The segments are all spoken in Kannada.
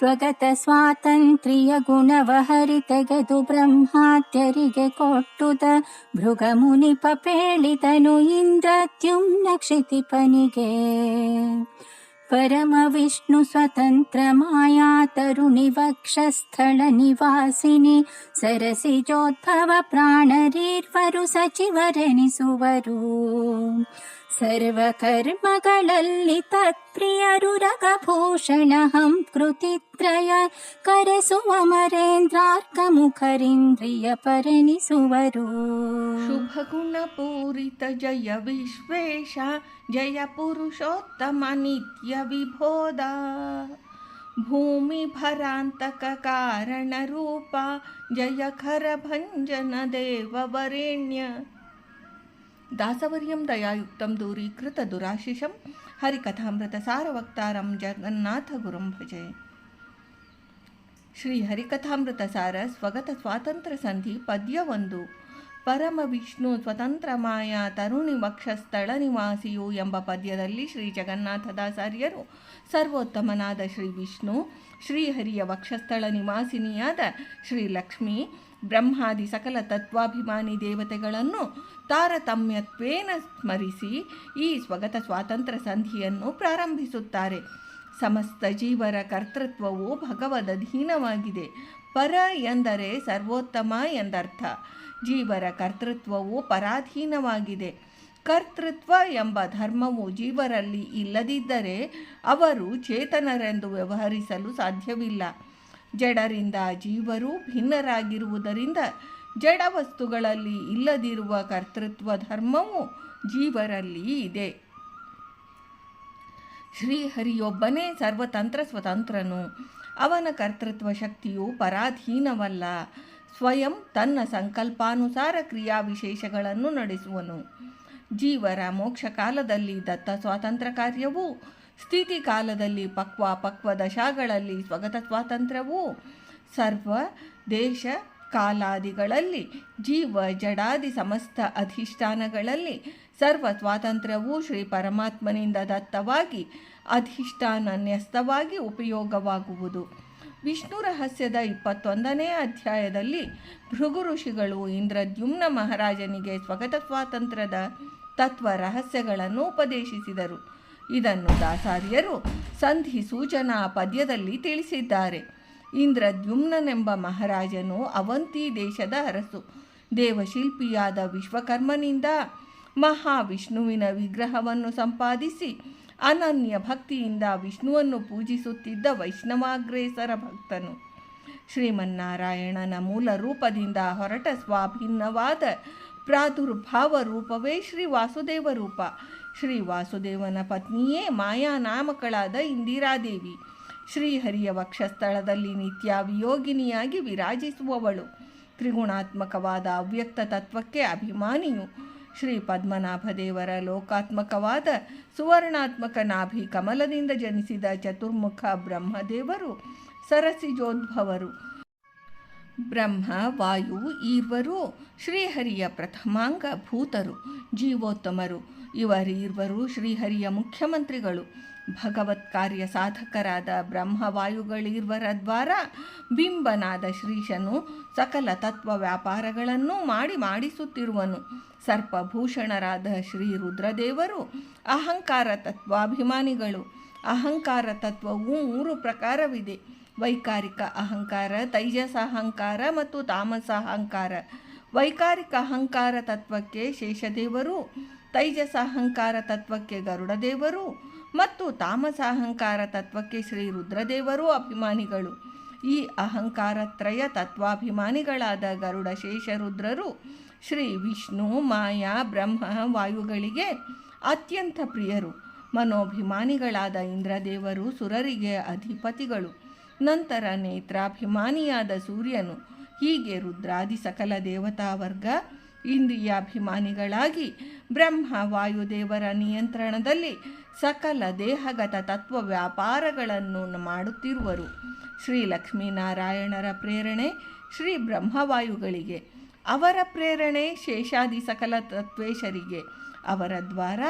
ಸ್ವಗತ ಸ್ವಾತಂತ್ರ್ಯ ಗುಣವಹರಿ ತೆಗೆದು ಬ್ರಹ್ಮಾತ್ಯರಿಗೆ ಕೊಟ್ಟುದ ಭೃಗ ಮುನಿಪ ಪೇಳಿದನು ಇಂದ್ರದ್ಯುಮ್ನ ಕ್ಷಿತಿಪನಿಗೆ. ಪರಮ ವಿಷ್ಣು ಸ್ವತಂತ್ರ ಮಾಯಾ ತರುಣಿ ವಕ್ಷಸ್ಥಳ ನಿವಾಸಿನಿ ಸರಸಿಜೋದ್ಭವ ಪ್ರಾಣರೀರ್ವರು ಸಚಿವರೆನಿಸುವರು. ಸರ್ವಕರ್ಮಗಳಲ್ಲಿ ತತ್ಪ್ರಿಯರು ರಗಭೂಷಣ ಹಂಕೃತಿತ್ರಯ ಕರೆಸುವ ಮರೇಂದ್ರಾರ್ಕ ಮುಖರಿಂದ್ರಿಯ ಪರೆನಿಸುವರು. ಶುಭಗುಣ ಪೂರಿತ ಜಯ ವಿಶ್ವೇಶ ಜಯ ಪುರುಷೋತ್ತಮ ನಿತ್ಯ ವಿಭೋದ ಭೂಮಿ ಭರಾಂತಕ ಕಾರಣ ರೂಪ ಜಯ ಖರ ಭಂಜನ ದೇವವರೇಣ್ಯ. ದಾಸವರ್ಯಂ ದಯಾಯುಕ್ತಂ ದೂರೀಕೃತ ದುರಾಶಿಷಂ ಹರಿಕಥಾಮೃತ ಸಾರವಕ್ತಾರಂ ಜಗನ್ನಾಥ ಗುರುಂ ಭಜೆ. ಶ್ರೀ ಹರಿಕಥಾಮೃತ ಸಾರ ಸ್ವಗತ ಸ್ವಾತಂತ್ರ್ಯ ಸಂಧಿ ಪದ್ಯ 1. ಪರಮ ವಿಷ್ಣು ಸ್ವತಂತ್ರ ಮಾಯಾ ತರುಣಿ ವಕ್ಷಸ್ಥಳ ನಿವಾಸಿಯು ಎಂಬ ಪದ್ಯದಲ್ಲಿ ಶ್ರೀ ಜಗನ್ನಾಥದಾಸಾರ್ಯರು ಸರ್ವೋತ್ತಮನಾದ ಶ್ರೀ ವಿಷ್ಣು, ಶ್ರೀಹರಿಯ ವಕ್ಷಸ್ಥಳ ನಿವಾಸಿನಿಯಾದ ಶ್ರೀ ಲಕ್ಷ್ಮೀ, ಬ್ರಹ್ಮಾದಿ ಸಕಲ ತತ್ವಾಭಿಮಾನಿ ದೇವತೆಗಳನ್ನು ತಾರತಮ್ಯತ್ವೇನ ಸ್ಮರಿಸಿ ಈ ಸ್ವಗತ ಸ್ವಾತಂತ್ರ್ಯ ಸಂಧಿಯನ್ನು ಪ್ರಾರಂಭಿಸುತ್ತಾರೆ. ಸಮಸ್ತ ಜೀವರ ಕರ್ತೃತ್ವವು ಭಗವದಧೀನವಾಗಿದೆ. ಪರ ಎಂದರೆ ಸರ್ವೋತ್ತಮ ಎಂದರ್ಥ. ಜೀವರ ಕರ್ತೃತ್ವವು ಪರಾಧೀನವಾಗಿದೆ. ಕರ್ತೃತ್ವ ಎಂಬ ಧರ್ಮವು ಜೀವರಲ್ಲಿ ಇಲ್ಲದಿದ್ದರೆ ಅವರು ಚೇತನರೆಂದು ವ್ಯವಹರಿಸಲು ಸಾಧ್ಯವಿಲ್ಲ. ಜಡರಿಂದ ಜೀವರು ಭಿನ್ನರಾಗಿರುವುದರಿಂದ ಜಡ ವಸ್ತುಗಳಲ್ಲಿ ಇಲ್ಲದಿರುವ ಕರ್ತೃತ್ವ ಧರ್ಮವು ಜೀವರಲ್ಲಿ ಇದೆ. ಶ್ರೀಹರಿಯೊಬ್ಬನೇ ಸರ್ವತಂತ್ರ ಸ್ವತಂತ್ರನು. ಅವನ ಕರ್ತೃತ್ವ ಶಕ್ತಿಯು ಪರಾಧೀನವಲ್ಲ. ಸ್ವಯಂ ತನ್ನ ಸಂಕಲ್ಪಾನುಸಾರ ಕ್ರಿಯಾವಿಶೇಷಗಳನ್ನು ನಡೆಸುವನು. ಜೀವರ ಮೋಕ್ಷ ಕಾಲದಲ್ಲಿ ದತ್ತ ಸ್ವಾತಂತ್ರ್ಯ ಕಾರ್ಯವೂ, ಸ್ಥಿತಿ ಕಾಲದಲ್ಲಿ ಪಕ್ವದಶಾಗಳಲ್ಲಿ ಸ್ವಗತ ಸ್ವಾತಂತ್ರ್ಯವೂ, ಸರ್ವ ದೇಶ ಕಾಲಾದಿಗಳಲ್ಲಿ ಜೀವ ಜಡಾದಿ ಸಮಸ್ತ ಅಧಿಷ್ಠಾನಗಳಲ್ಲಿ ಸರ್ವ ಸ್ವಾತಂತ್ರ್ಯವೂ ಶ್ರೀ ಪರಮಾತ್ಮನಿಂದ ದತ್ತವಾಗಿ ಅಧಿಷ್ಠಾನನ್ಯಸ್ತವಾಗಿ ಉಪಯೋಗವಾಗುವುದು. ವಿಷ್ಣು ರಹಸ್ಯದ 21ನೇ ಅಧ್ಯಾಯದಲ್ಲಿ ಭೃಗು ಋಷಿಗಳು ಇಂದ್ರದ್ಯುಮ್ನ ಮಹಾರಾಜನಿಗೆ ಸ್ವಗತ ಸ್ವಾತಂತ್ರ್ಯದ ತತ್ವ ರಹಸ್ಯಗಳನ್ನು ಉಪದೇಶಿಸಿದರು. ಇದನ್ನು ದಾಸಾರ್ಯರು ಸಂಧಿ ಸೂಚನಾ ಪದ್ಯದಲ್ಲಿ ತಿಳಿಸಿದ್ದಾರೆ. ಇಂದ್ರದ್ಯುಮ್ನನೆಂಬ ಮಹಾರಾಜನು ಅವಂತಿ ದೇಶದ ಅರಸು. ದೇವಶಿಲ್ಪಿಯಾದ ವಿಶ್ವಕರ್ಮನಿಂದ ಮಹಾವಿಷ್ಣುವಿನ ವಿಗ್ರಹವನ್ನು ಸಂಪಾದಿಸಿ ಅನನ್ಯ ಭಕ್ತಿಯಿಂದ ವಿಷ್ಣುವನ್ನು ಪೂಜಿಸುತ್ತಿದ್ದ ವೈಷ್ಣವಾಗ್ರೇಸರ ಭಕ್ತನು. ಶ್ರೀಮನ್ನಾರಾಯಣನ ಮೂಲ ರೂಪದಿಂದ ಹೊರಟ ಸ್ವಾಭಿನ್ನವಾದ ಪ್ರಾದುರ್ಭಾವ ರೂಪವೇ ಶ್ರೀ ವಾಸುದೇವ ರೂಪ. ಶ್ರೀ ವಾಸುದೇವನ ಪತ್ನಿಯೇ ಮಾಯಾ ನಾಮಕಳಾದ ಇಂದಿರಾದೇವಿ. ಶ್ರೀಹರಿಯ ವಕ್ಷಸ್ಥಳದಲ್ಲಿ ನಿತ್ಯಾವಿಯೋಗಿನಿಯಾಗಿ ವಿರಾಜಿಸುವವಳು. ತ್ರಿಗುಣಾತ್ಮಕವಾದ ಅವ್ಯಕ್ತ ತತ್ವಕ್ಕೆ ಅಭಿಮಾನಿಯು. ಶ್ರೀ ಪದ್ಮನಾಭ ದೇವರ ಲೋಕಾತ್ಮಕವಾದ ಸುವರ್ಣಾತ್ಮಕ ನಾಭಿ ಕಮಲದಿಂದ ಜನಿಸಿದ ಚತುರ್ಮುಖ ಬ್ರಹ್ಮದೇವರು ಸರಸಿಜೋದ್ಭವರು. ಬ್ರಹ್ಮ, ವಾಯು ಈರ್ವರು ಶ್ರೀಹರಿಯ ಪ್ರಥಮಾಂಗ ಭೂತರು, ಜೀವೋತ್ತಮರು. ಇವರೀರ್ವರು ಶ್ರೀಹರಿಯ ಮುಖ್ಯಮಂತ್ರಿಗಳು. ಭಗವತ್ ಕಾರ್ಯ ಸಾಧಕರಾದ ಬ್ರಹ್ಮವಾಯುಗಳೀರ್ವರ ದ್ವಾರ ಬಿಂಬನಾದ ಶ್ರೀಶನು ಸಕಲ ತತ್ವ ವ್ಯಾಪಾರಗಳನ್ನು ಮಾಡಿಸುತ್ತಿರುವನು. ಸರ್ಪಭೂಷಣರಾದ ಶ್ರೀ ರುದ್ರದೇವರು ಅಹಂಕಾರ ತತ್ವಾಭಿಮಾನಿಗಳು. ಅಹಂಕಾರ ತತ್ವವು 3 ಪ್ರಕಾರವಿದೆ: ವೈಕಾರಿಕ ಅಹಂಕಾರ, ತೈಜಸ ಅಹಂಕಾರ ಮತ್ತು ತಾಮಸ ಅಹಂಕಾರ. ವೈಕಾರಿಕ ಅಹಂಕಾರ ತತ್ವಕ್ಕೆ ಶೇಷದೇವರು, ತೈಜಸ ಅಹಂಕಾರ ತತ್ವಕ್ಕೆ ಗರುಡದೇವರು ಮತ್ತು ತಾಮಸ ಅಹಂಕಾರ ತತ್ವಕ್ಕೆ ಶ್ರೀ ರುದ್ರದೇವರು ಅಭಿಮಾನಿಗಳು. ಈ ಅಹಂಕಾರತ್ರಯ ತತ್ವಾಭಿಮಾನಿಗಳಾದ ಗರುಡ ಶೇಷ ರುದ್ರರು ಶ್ರೀ ವಿಷ್ಣು, ಮಾಯಾ, ಬ್ರಹ್ಮ, ವಾಯುಗಳಿಗೆ ಅತ್ಯಂತ ಪ್ರಿಯರು. ಮನೋಭಿಮಾನಿಗಳಾದ ಇಂದ್ರದೇವರು ಸುರರಿಗೆ ಅಧಿಪತಿಗಳು. ನಂತರ ನೇತ್ರಾಭಿಮಾನಿಯಾದ ಸೂರ್ಯನು. ಹೀಗೆ ರುದ್ರಾದಿ ಸಕಲ ದೇವತಾ ವರ್ಗ ಇಂದ್ರಿಯಾಭಿಮಾನಿಗಳಾಗಿ ಬ್ರಹ್ಮ ವಾಯುದೇವರ ನಿಯಂತ್ರಣದಲ್ಲಿ ಸಕಲ ದೇಹಗತ ತತ್ವ ವ್ಯಾಪಾರಗಳನ್ನು ಮಾಡುತ್ತಿರುವರು. ಶ್ರೀ ಲಕ್ಷ್ಮೀನಾರಾಯಣರ ಪ್ರೇರಣೆ ಶ್ರೀ ಬ್ರಹ್ಮವಾಯುಗಳಿಗೆ, ಅವರ ಪ್ರೇರಣೆ ಶೇಷಾದಿ ಸಕಲ ತತ್ವೇಶರಿಗೆ. ಅವರ ದ್ವಾರ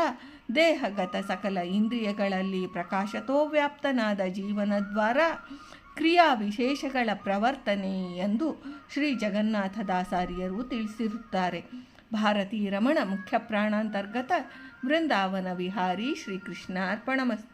ದೇಹಗತ ಸಕಲ ಇಂದ್ರಿಯಗಳಲ್ಲಿ ಪ್ರಕಾಶತೋ ವ್ಯಾಪ್ತನಾದ ಜೀವನ ದ್ವಾರ ಕ್ರಿಯಾ ವಿಶೇಷಗಳ ಪ್ರವರ್ತನೆ ಎಂದು ಶ್ರೀ ಜಗನ್ನಾಥದಾಸಾರ್ಯರು ತಿಳಿಸಿರುತ್ತಾರೆ. ಭಾರತೀ ರಮಣ ಮುಖ್ಯ ಪ್ರಾಣಾಂತರ್ಗತ ವೃಂದಾವನ ವಿಹಾರಿ ಶ್ರೀಕೃಷ್ಣ ಅರ್ಪಣಮಸ್ತು.